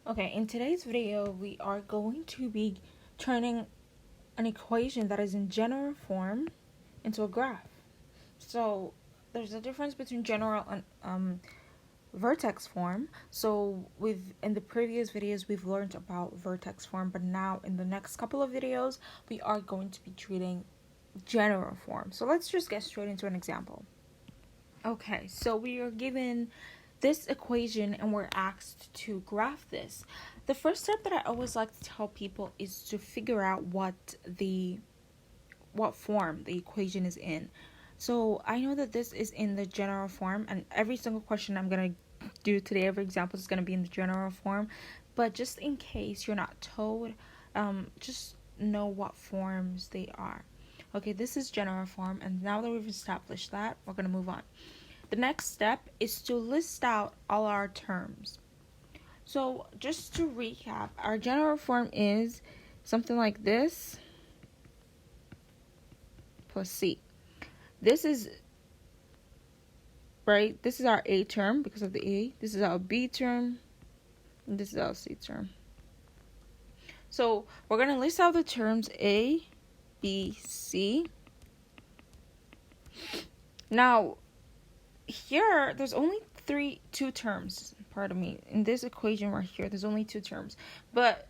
Okay, in today's video, we are going to be turning an equation that is in general form into a graph. So there's a difference between general and vertex form. So in the previous videos we've learned about vertex form, but now in the next couple of videos we are going to be treating general form. So let's just get straight into an example. Okay, so we are given this equation and we're asked to graph this. The first step that I always like to tell people is to figure out what form the equation is in. So I know that this is in the general form, and every single question I'm going to do today, every example is going to be in the general form, but just in case you're not told, just know what forms they are. Okay, this is general form, and now that we've established that, we're going to move on. The next step is to list out all our terms. So just to recap, our general form is something like this plus C. This is, right, this is our A term because of the A. This is our B term, and this is our C term. So we're going to list out the terms A, B, C. Now, here, there's only two terms, pardon me. In this equation right here, there's only two terms. But,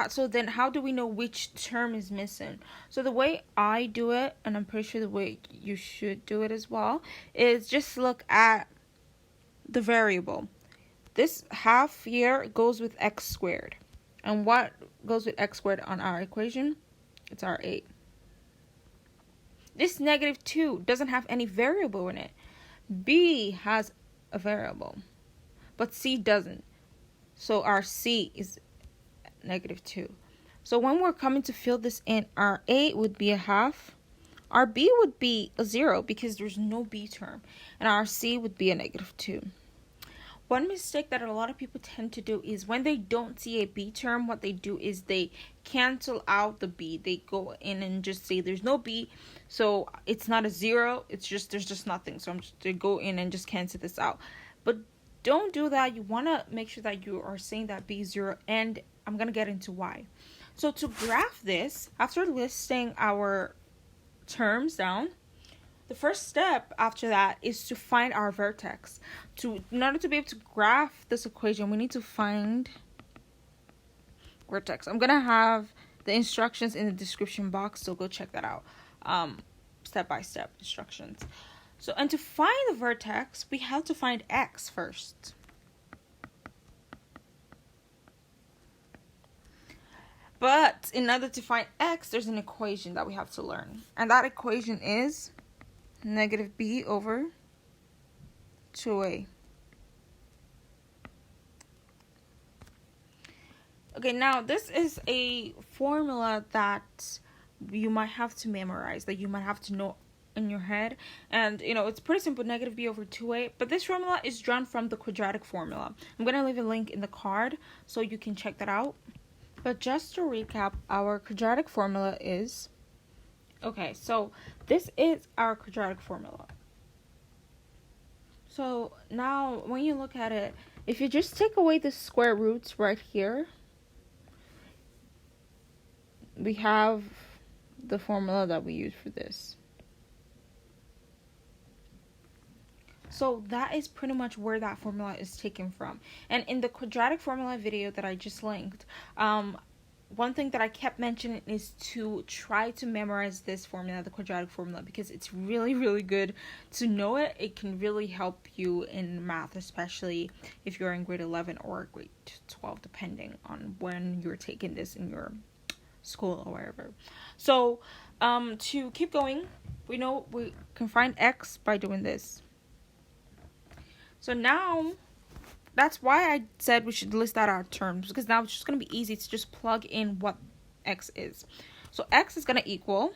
so then how do we know which term is missing? So the way I do it, and I'm pretty sure the way you should do it as well, is just look at the variable. This half here goes with x squared. And what goes with x squared on our equation? It's our 8. This -2 doesn't have any variable in it. B has a variable, but C doesn't. So our C is -2. So when we're coming to fill this in, our A would be a half. Our B would be a 0 because there's no B term. And our C would be a -2. One mistake that a lot of people tend to do is when they don't see a B term, what they do is they cancel out the B. They go in and just say there's no B, so it's not a 0, it's just there's just nothing. So I'm just to go in and just cancel this out. But don't do that. You want to make sure that you are saying that B is 0, and I'm going to get into why. So to graph this, after listing our terms down, the first step after that is to find our vertex. In order to be able to graph this equation, we need to find vertex. I'm going to have the instructions in the description box, so go check that out. Step-by-step instructions. So, and to find the vertex, we have to find x first. But in order to find x, there's an equation that we have to learn. And that equation is -b over 2a. Okay, now this is a formula that you might have to memorize, that you might have to know in your head. And, it's pretty simple, -b over 2a. But this formula is drawn from the quadratic formula. I'm going to leave a link in the card so you can check that out. But just to recap, our quadratic formula is... Okay, so this is our quadratic formula. So now when you look at it, if you just take away the square roots right here, we have the formula that we use for this. So that is pretty much where that formula is taken from. And in the quadratic formula video that I just linked, one thing that I kept mentioning is to try to memorize this formula, the quadratic formula, because it's really, really good to know it. It can really help you in math, especially if you're in grade 11 or grade 12, depending on when you're taking this in your school or wherever. So, to keep going, we know we can find x by doing this. So now, that's why I said we should list out our terms, because now it's just going to be easy to just plug in what x is. So x is going to equal,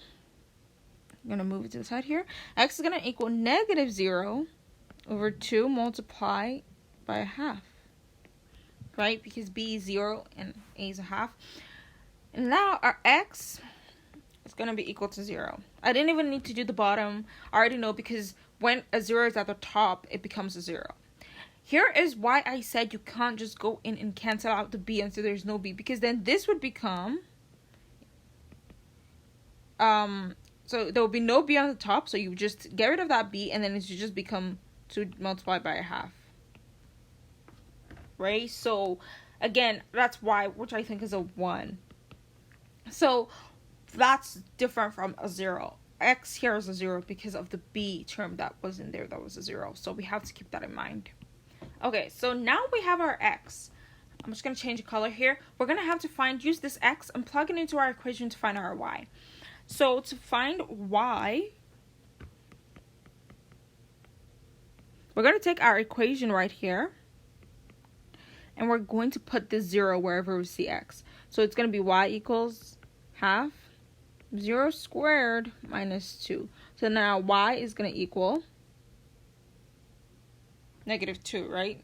I'm going to move it to the side here, x is going to equal -0 over 2 multiplied by a half, right? Because b is 0 and a is a half. And now our x is going to be equal to 0. I didn't even need to do the bottom. I already know, because when a 0 is at the top, it becomes a 0. here is why I said you can't just go in and cancel out the b until there's no b, because then this would become so there will be no b on the top, so you just get rid of that b, and then it should just become 2 multiplied by a half, right? So again, that's why, which I think is a 1. So that's different from a 0. X here is a 0 because of the b term that was in there, that was a 0. So we have to keep that in mind. Okay, so now we have our x. I'm just going to change the color here. We're going to have to use this x and plug it into our equation to find our y. So to find y, we're going to take our equation right here, and we're going to put this 0 wherever we see x. So it's going to be y equals half 0 squared minus 2. So now y is going to equal -2, right?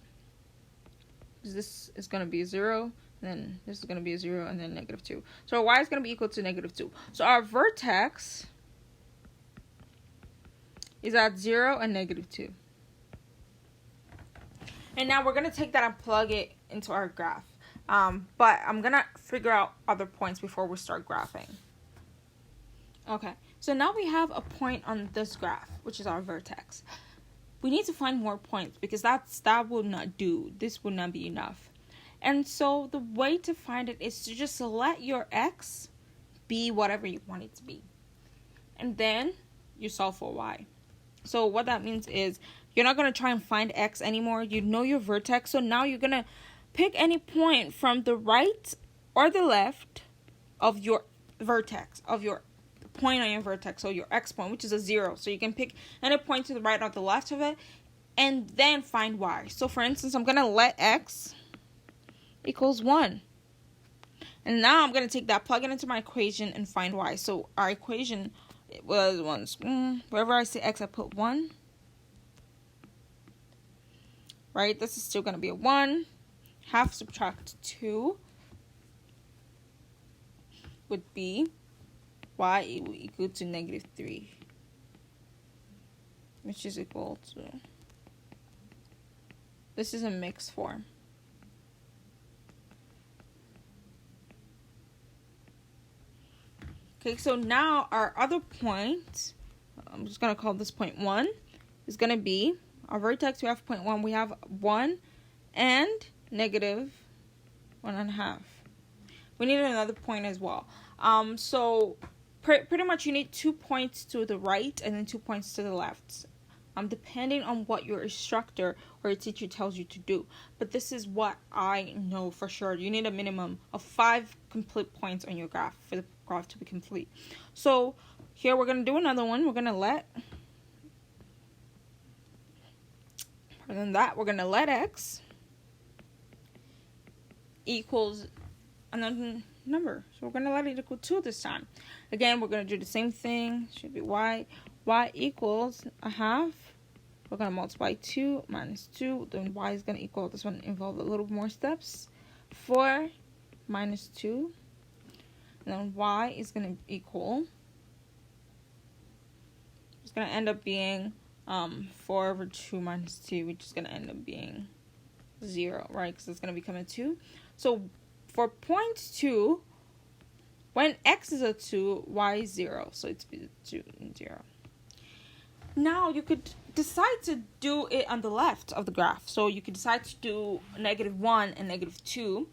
Because this is going to be 0, and then this is going to be a 0, and then -2. So y is going to be equal to -2. So our vertex is at 0 and -2. And now we're going to take that and plug it into our graph. But I'm going to figure out other points before we start graphing. Okay, so now we have a point on this graph, which is our vertex. We need to find more points because that will not do. This will not be enough. And so the way to find it is to just let your x be whatever you want it to be. And then you solve for y. So what that means is you're not going to try and find x anymore. You know your vertex. So now you're going to pick any point from the right or the left of your vertex, of your point on your vertex, so your x point, which is a 0. So you can pick any point to the right or the left of it, and then find y. So for instance, I'm going to let x equals 1. And now I'm going to take that, plug it into my equation, and find y. So our equation was 1. Wherever I see x, I put 1. Right? This is still going to be a 1. Half subtract 2 would be y equal to -3, which is equal to, this is a mixed form. Okay, so now our other point, I'm just going to call this point 1, is going to be, our vertex, we have point 1, we have 1 and -1.5. We need another point as well. So pretty much you need 2 points to the right and then 2 points to the left, depending on what your instructor or your teacher tells you to do. But this is what I know for sure. You need a minimum of 5 complete points on your graph for the graph to be complete. So here we're going to do another one. We're going to let, other than that, we're going to let x equals another number. So we're going to let it equal 2 this time. Again, we're going to do the same thing. Should be y equals a half. We're going to multiply 2 minus 2. Then y is going to equal, this one involved a little more steps, 4 minus 2. And then y is going to equal, it's going to end up being 4 over 2 minus 2, which is going to end up being 0, right? Because it's going to become a 2. So for point 2, when x is a 2, y is 0. So it's 2 and 0. Now you could decide to do it on the left of the graph. So you could decide to do -1 and -2.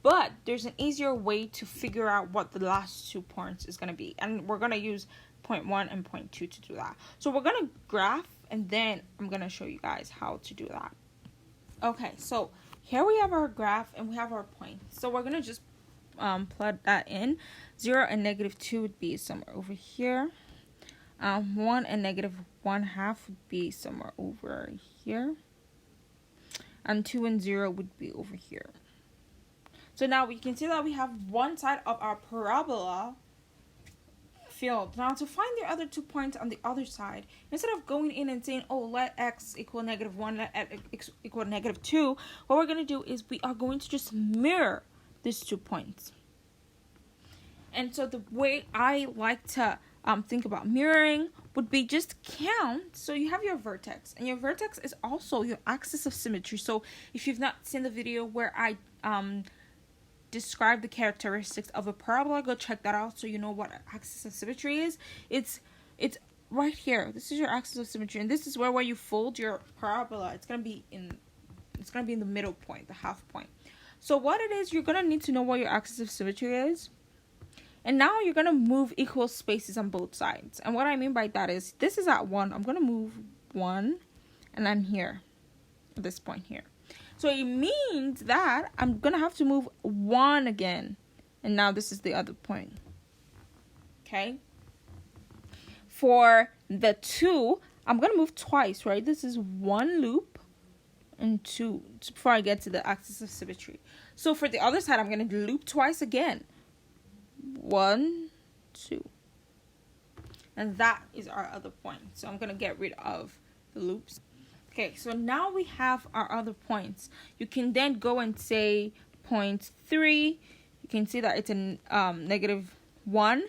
But there's an easier way to figure out what the last 2 points is going to be. And we're going to use point 1 and point 2 to do that. So we're going to graph, and then I'm going to show you guys how to do that. Okay, so here we have our graph, and we have our point. So we're going to just plug that in. 0 and -2 would be somewhere over here. 1 and -1/2 would be somewhere over here. And 2 and 0 would be over here. So now we can see that we have one side of our parabola filled. Now to find the other 2 points on the other side, instead of going in and saying, oh, let x equal -1, let x equal -2, what we're going to do is we are going to just mirror these 2 points. And so the way I like to think about mirroring would be just count. So you have your vertex, and your vertex is also your axis of symmetry. So if you've not seen the video where I describe the characteristics of a parabola, go check that out so you know what axis of symmetry is. It's right here. This is your axis of symmetry, and this is where you fold your parabola. It's gonna be in the middle point, the half point. So what it is, you're gonna need to know what your axis of symmetry is. And now you're going to move equal spaces on both sides. And what I mean by that is, this is at 1. I'm going to move 1. And I'm here. At this point here. So it means that I'm going to have to move 1 again. And now this is the other point. Okay? For the 2, I'm going to move twice, right? This is 1 loop and 2 before I get to the axis of symmetry. So for the other side, I'm going to loop twice again. 1, 2, and that is our other point. So I'm gonna get rid of the loops. Okay, so now we have our other points. You can then go and say point 3. You can see that it's a negative 1,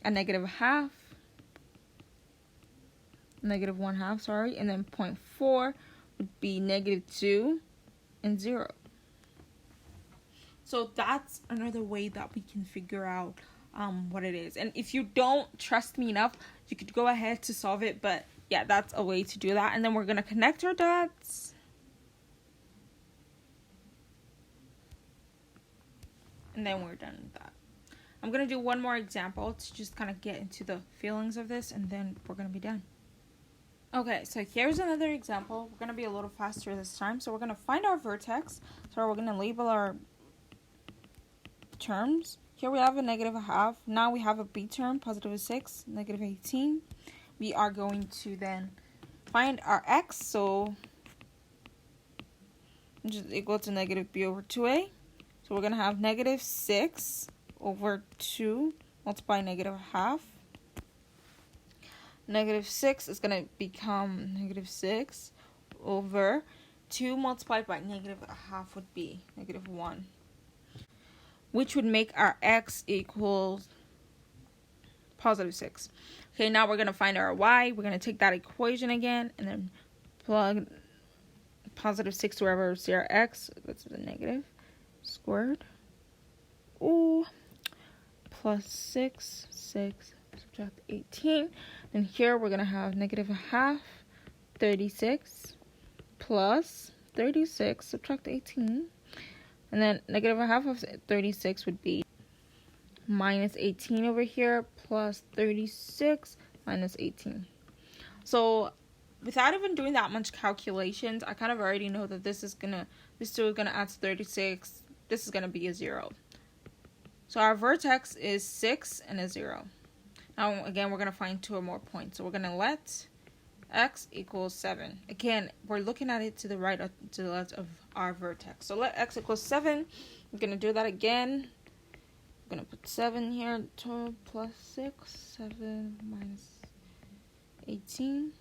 a negative half, negative 1/2, sorry, and then point 4 would be negative 2 and 0. So that's another way that we can figure out what it is. And if you don't trust me enough, you could go ahead to solve it. But yeah, that's a way to do that. And then we're going to connect our dots. And then we're done with that. I'm going to do one more example to just kind of get into the feelings of this. And then we're going to be done. Okay, so here's another example. We're going to be a little faster this time. So we're going to find our vertex. So we're going to label our terms. Here we have a negative 1/2. Now we have a b term, positive 6, negative 18. We are going to then find our x, so which is equal to negative b over 2a. So we're going to have negative 6 over 2 multiplied negative 1/2. Negative 6 is going to become negative 6 over 2 multiplied by negative 1/2 would be negative 1. Which would make our x equal positive 6. Okay, now we're going to find our y. We're going to take that equation again and then plug positive 6 wherever we see our x. That's the negative squared. Ooh, plus 6, subtract 18. And here we're going to have negative 1/2, 36, plus 36, subtract 18. And then negative 1/2 of 36 would be minus 18 over here, plus 36 minus 18. So without even doing that much calculations, I kind of already know that this 2 is gonna add to 36. This is gonna be a 0. So our vertex is 6 and a 0. Now again, we're gonna find 2 or more points. So we're gonna let x equals 7. Again, we're looking at it to the right or to the left of our vertex. So let x equals 7. I'm going to do that again. I'm going to put 7 here. 2 plus 6. 7 minus 18.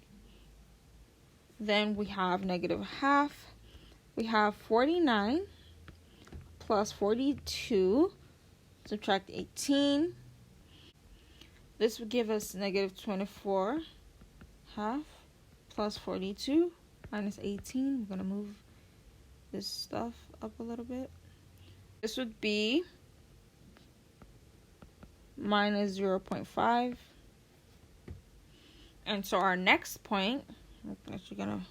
Then we have negative 1/2. We have 49 plus 42. Subtract 18. This would give us negative 24/2. Plus 42 minus 18. We're going to move this stuff up a little bit. This would be minus 0.5. And so our next point, I'm actually going to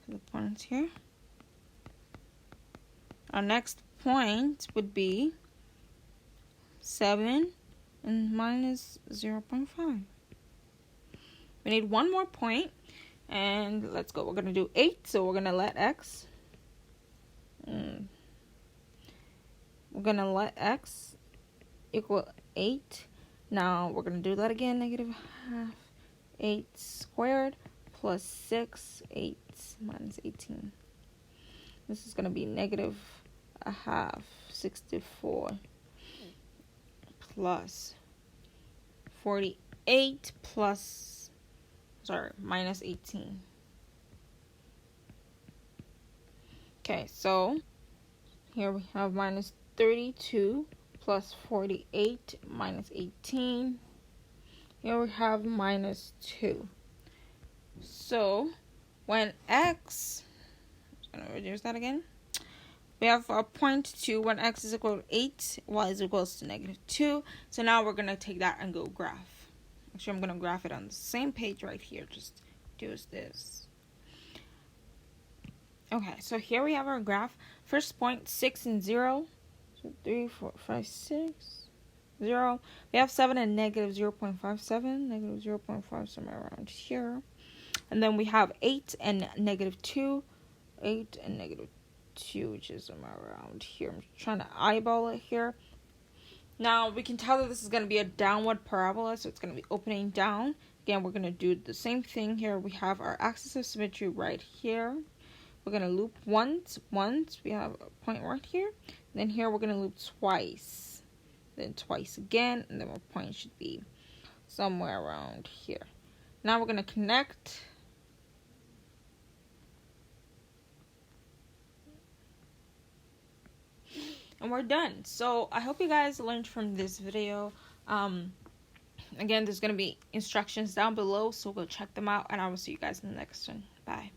put the points here. Our next point would be 7 and minus 0.5. We need one more point. And let's go. We're going to do 8. So we're going to let x. We're going to let x equal 8. Now we're going to do that again. Negative 1/2. 8 squared plus 6. 8 minus 18. This is going to be negative 1/2. 64 plus 48 plus minus 18. Okay, so here we have minus 32 plus 48 minus 18. here we have minus 2. So when x, I'm going to reduce that again. We have a point 2 when x is equal to 8, y is equals to negative 2. So now we're going to take that and go graph. Actually, I'm going to graph it on the same page right here. Just do this. Okay, so here we have our graph. First point, 6 and 0. So 3, 4, 5, 6, 0. We have 7 and negative 0.57. Negative 0.5 somewhere around here. And then we have 8 and negative 2. 8 and negative 2, which is somewhere around here. I'm trying to eyeball it here. Now, we can tell that this is going to be a downward parabola, so it's going to be opening down. Again, we're going to do the same thing here. We have our axis of symmetry right here. We're going to loop once. We have a point right here. Then here, we're going to loop twice. Then twice again, and then our point should be somewhere around here. Now, we're going to connect. And we're done. So I hope you guys learned from this video. Again, there's going to be instructions down below, so go check them out, and I will see you guys in the next one. Bye.